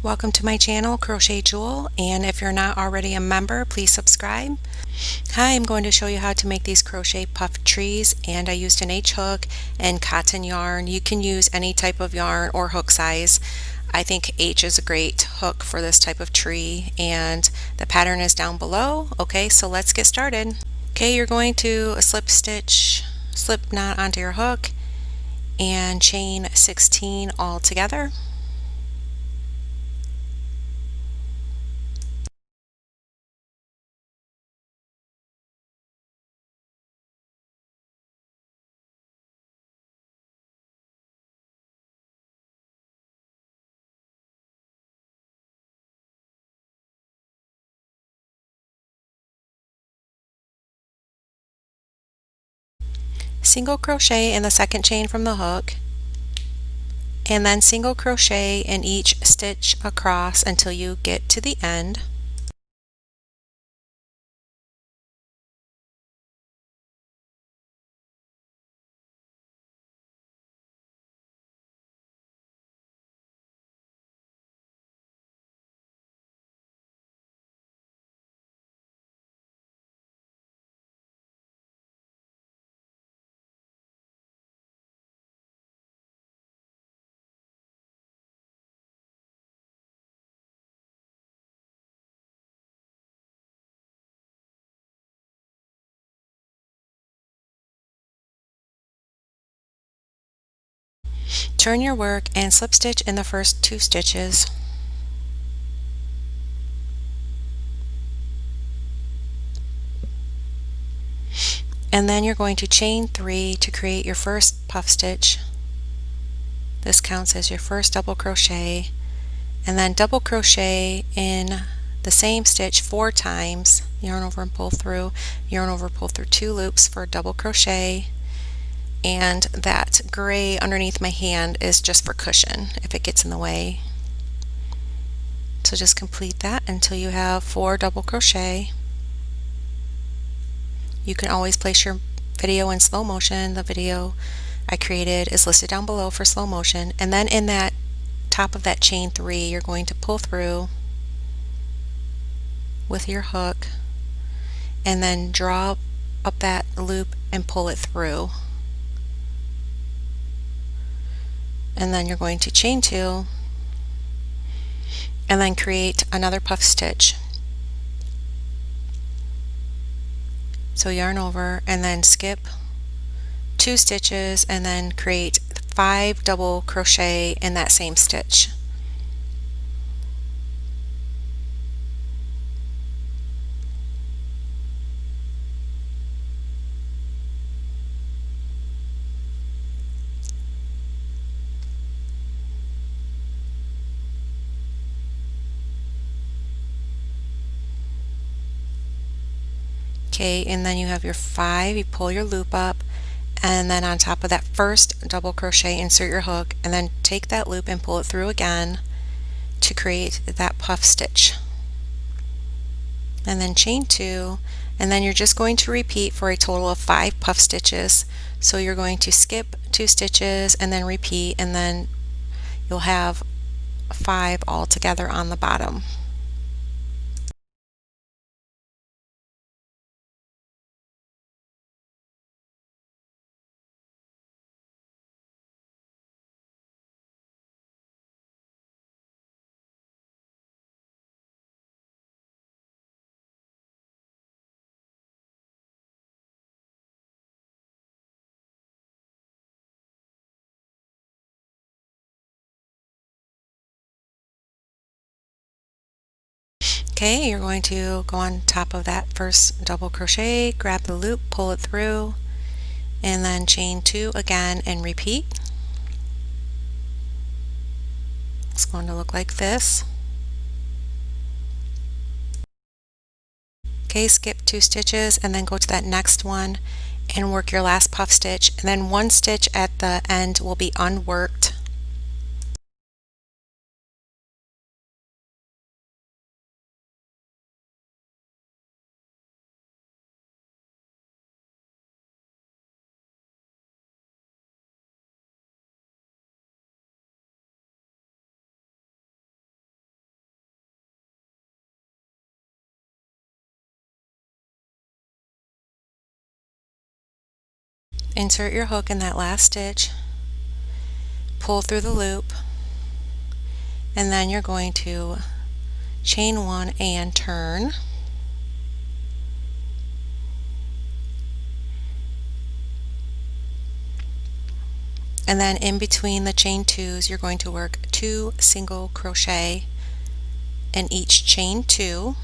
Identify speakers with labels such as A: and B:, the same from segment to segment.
A: Welcome to my channel, Crochet Jewel, and if you're not already a member, please subscribe. Hi, I'm going to show you how to make these crochet puff trees, and I used an H hook and cotton yarn. You can use any type of yarn or hook size. I think H is a great hook for this type of tree, and the pattern is down below. Okay, so let's get started. Okay, you're going to slip knot onto your hook and chain 16 all together. Single crochet in the second chain from the hook, and then single crochet in each stitch across until you get to the end. Turn your work and slip stitch in the first 2 stitches. And then you're going to chain 3 to create your first puff stitch. This counts as your first double crochet, and then double crochet in the same stitch 4 times. Yarn over and pull through, yarn over, pull through 2 loops for double crochet. And that gray underneath my hand is just for cushion if it gets in the way. So just complete that until you have 4 double crochet. You can always place your video in slow motion. The video I created is listed down below for slow motion. And then in that top of that chain 3, you're going to pull through with your hook and then draw up that loop and pull it through. And then you're going to chain 2 and then create another puff stitch. So yarn over and then skip 2 stitches and then create 5 double crochet in that same stitch. Okay, and then you have your 5, you pull your loop up, and then on top of that first double crochet insert your hook and then take that loop and pull it through again to create that puff stitch, and then chain 2, and then you're just going to repeat for a total of 5 puff stitches. So you're going to skip 2 stitches and then repeat, and then you'll have 5 all together on the bottom. Okay, you're going to go on top of that first double crochet, grab the loop, pull it through, and then chain 2 again and repeat. It's going to look like this. Okay, skip 2 stitches and then go to that next one and work your last puff stitch, and then 1 stitch at the end will be unworked. Insert your hook in that last stitch, pull through the loop, and then you're going to chain one and turn. And then in between the chain twos, you're going to work 2 single crochet in each chain two.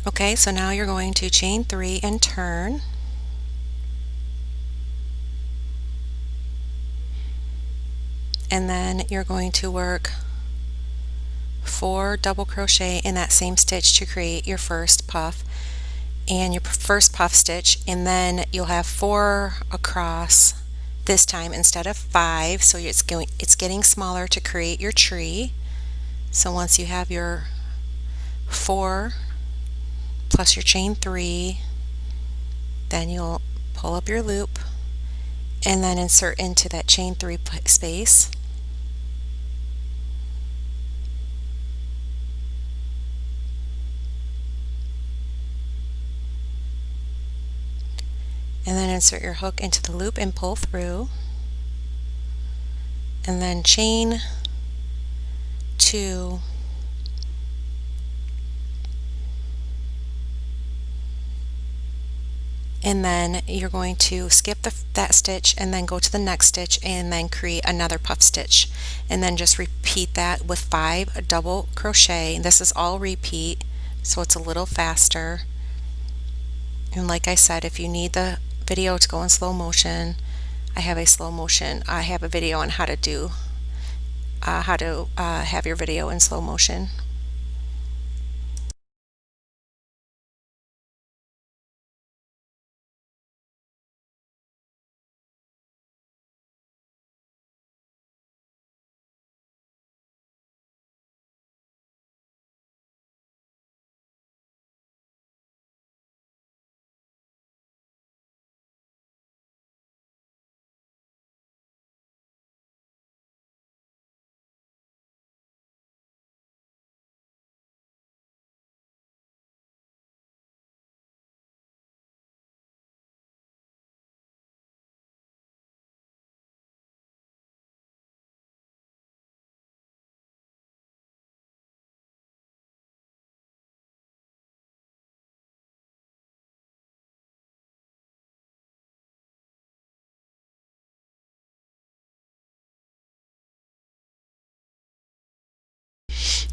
A: Okay, so now you're going to chain 3 and turn. And then you're going to work 4 double crochet in that same stitch to create your first puff and your first puff stitch, and then you'll have 4 across this time instead of 5, so it's getting smaller to create your tree. So once you have your 4 plus your chain 3, then you'll pull up your loop and then insert into that chain 3 space. And then insert your hook into the loop and pull through, and then chain 2, and then you're going to skip that stitch and then go to the next stitch and then create another puff stitch, and then just repeat that with 5 double crochet. This is all repeat, so it's a little faster. And like I said, if you need the video to go in slow motion, I have a video on how to have your video in slow motion.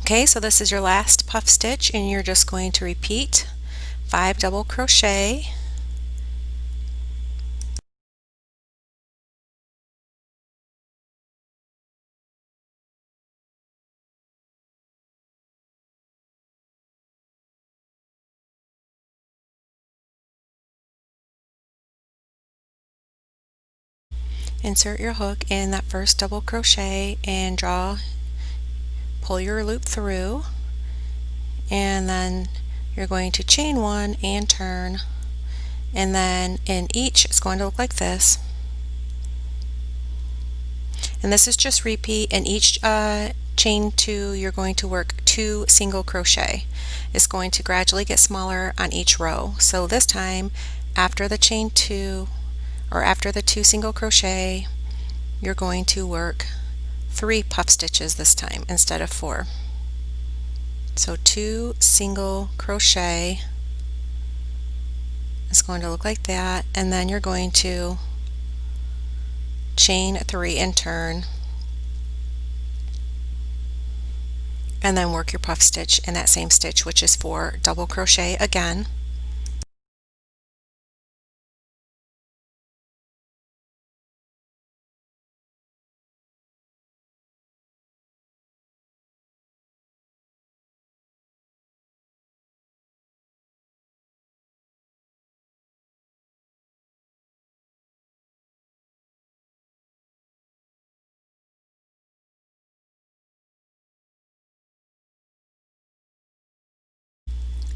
A: Okay, so this is your last puff stitch, and you're just going to repeat 5 double crochet, insert your hook in that first double crochet and pull your loop through, and then you're going to chain 1 and turn, and then in each it's going to look like this. And this is just repeat. In each chain 2 you're going to work 2 single crochet. It's going to gradually get smaller on each row. So this time, after the chain 2 or after the 2 single crochet, you're going to work 3 puff stitches this time instead of 4. So 2 single crochet is going to look like that, and then you're going to chain 3 and turn, and then work your puff stitch in that same stitch, which is 4 double crochet again.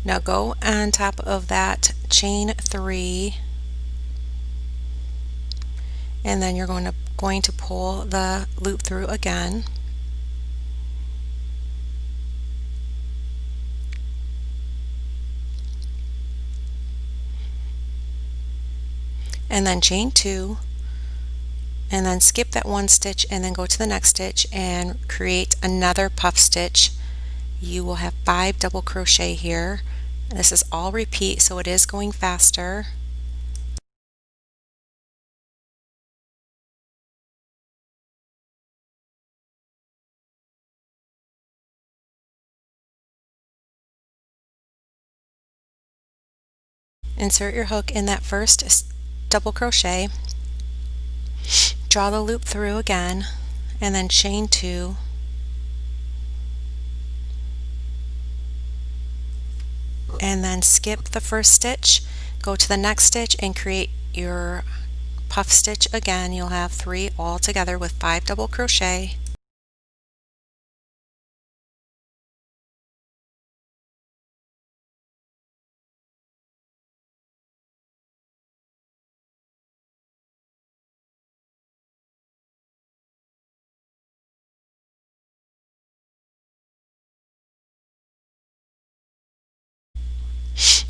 A: Now go on top of that, chain 3, and then you're going to pull the loop through again. And then chain 2, and then skip that one stitch and then go to the next stitch and create another puff stitch. You will have 5 double crochet here. This is all repeat, so it is going faster. Insert your hook in that first double crochet, draw the loop through again, and then chain 2, and then skip the first stitch, go to the next stitch and create your puff stitch again. You'll have 3 all together with 5 double crochet.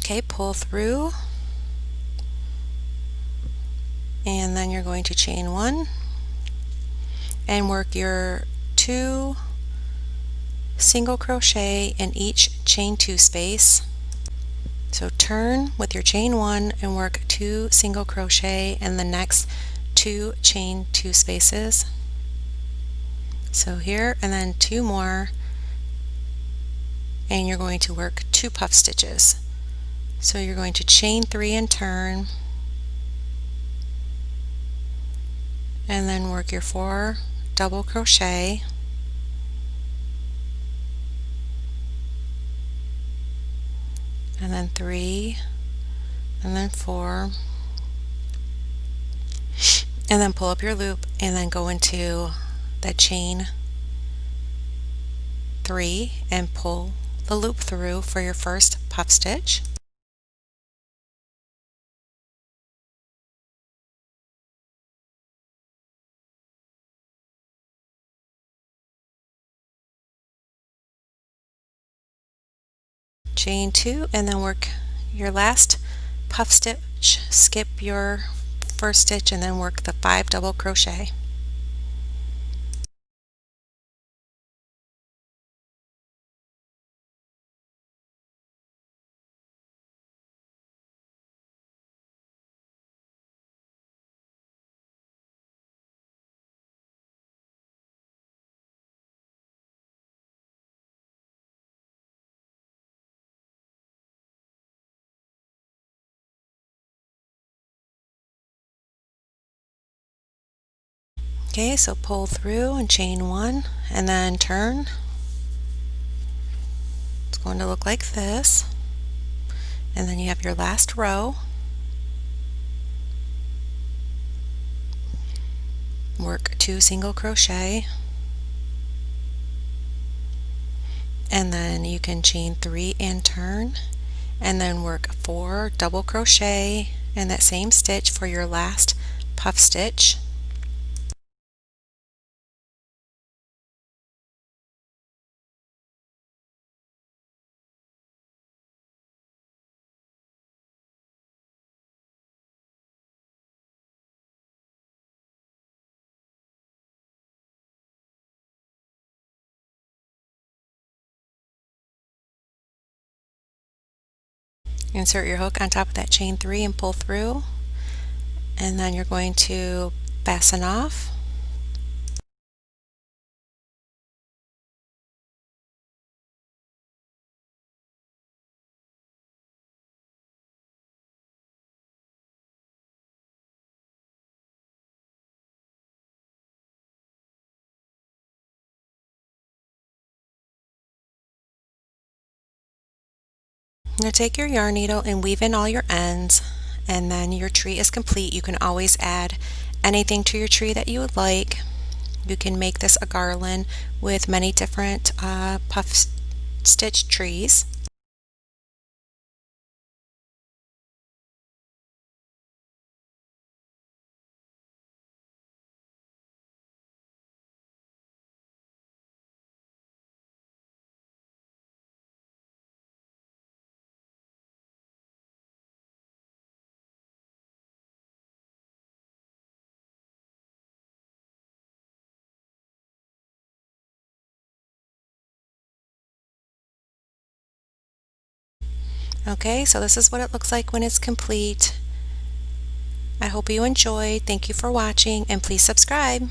A: Okay, pull through, and then you're going to chain 1 and work your 2 single crochet in each chain 2 space. So turn with your chain 1 and work 2 single crochet in the next 2 chain 2 spaces. So here, and then 2 more, and you're going to work 2 puff stitches. So you're going to chain 3 and turn, and then work your 4 double crochet, and then 3, and then 4, and then pull up your loop and then go into the chain 3 and pull the loop through for your first puff stitch. Chain 2 and then work your last puff stitch, skip your first stitch and then work the 5 double crochet. Okay, so pull through and chain 1 and then turn. It's going to look like this. And then you have your last row. Work 2 single crochet, and then you can chain 3 and turn, and then work 4 double crochet in that same stitch for your last puff stitch. Insert your hook on top of that chain 3 and pull through, and then you're going to fasten off. Now take your yarn needle and weave in all your ends, and then your tree is complete. You can always add anything to your tree that you would like. You can make this a garland with many different puff stitch trees. Okay, so this is what it looks like when it's complete. I hope you enjoyed. Thank you for watching, and please subscribe.